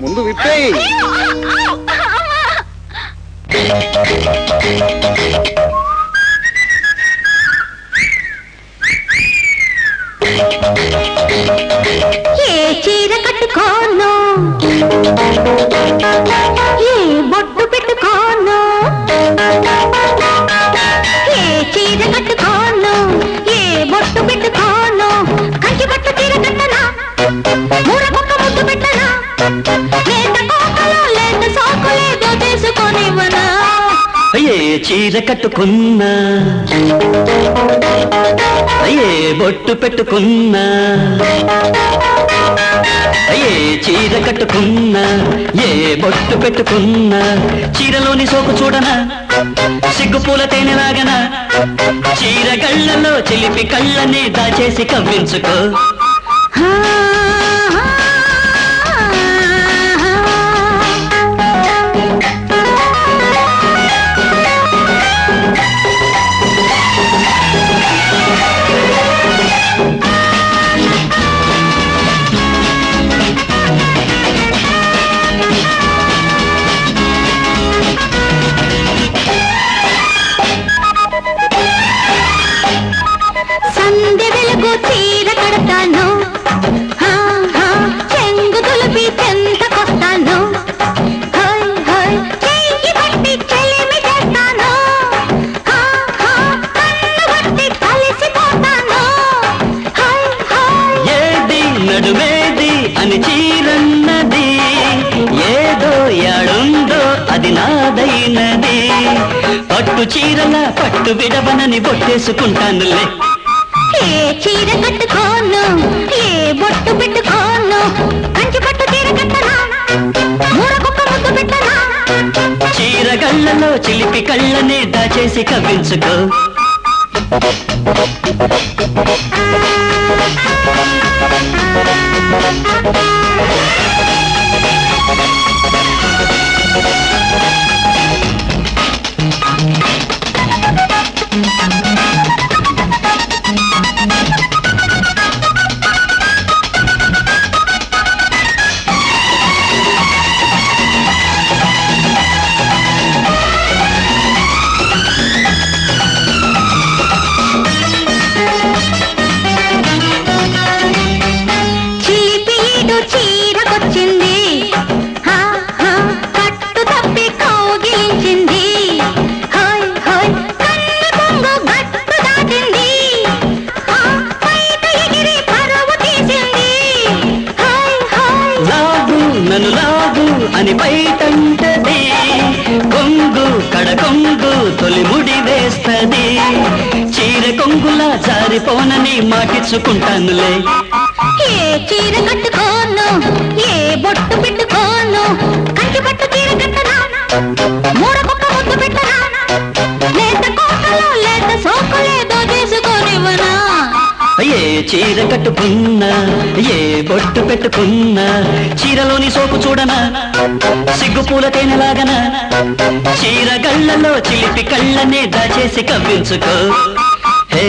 ముందు విప్పేయి. ఏ చీర కట్టుకోను, ఏ బొట్టు పెట్టుకోను, ఏ చీర కట్టుకోను, ఏ బొట్టు పెట్టుకోను, కంచి పట్టు చీర కట్టనా, మూరకొక్క ముద్దు పెట్టనా, లేత కోకలో లేత సోకులేదో తీసుకొనివ్వనా. ఏ చీర కట్టుకున్నా, ఏ బొట్టు పెట్టుకున్నా, ఏ చీర కట్టుకున్నా, ఏ బొట్టు పెట్టుకున్నా, చీరలోని సోకు చూడనా, సిగ్గుపూల తేనెలాగనా, చీర గళ్ళలో చిలిపి కళ్ళనే దాచేసి కవ్వించుకో. సందె వెలుగు చీర కడతాను, చెంగు తులిపి చెంతకొస్తాను, చెయ్యి పట్టి చెలిమి చేస్తాను, కన్ను బట్టి కలిసిపోతాను. ఏది నడుమేది అని చీరన్నది, ఏదో యాడుందో అది నాదైనది, పట్టు చీరల పట్టు విడవనని బొట్టేసుకుంటానులే. ఏ చీర కట్టుకోను, ఏ బొట్టు పెట్టుకోను, కంచి పట్టు చీర కట్టనా, మూరకొక్క ముద్దు పెట్టనా, చీర గళ్ళలో చిలిపి కళ్ళనే దాచేసి కవ్వించుకో. చిలిపీడు చీరకొచ్చింది, కట్టు తప్పి కౌగిలించింది, కన్ను కొంగు గట్టు దాటింది, బయట ఎగిరి పరువు తీసింది. లాగు నన్ను లాగు అని బయటంటది, కొంగు కడకొంగు తొలి ముడి వేస్తది, చీర కొంగులా జారిపోనని మాటిచ్చుకుంటానులే. ఏ చీర కట్టుకోను, ఏ బొట్టు పెట్టుకోను, కంచి పట్టు చీర కట్టనా, మూరకొక్క ముద్దు పెట్టనా, లేత కోకలో లేత సోకులేదో తీసుకొనివ్వనా. ఏ చీర కట్టుకున్నా, ఏ బొట్టు పెట్టుకున్నా, చీరలోని సోకు చూడనా, సిగ్గుపూల తేనెలాగనా, చీర గళ్ళలో చిలిపి కళ్ళనే దాచేసి కవ్వించుకో. హే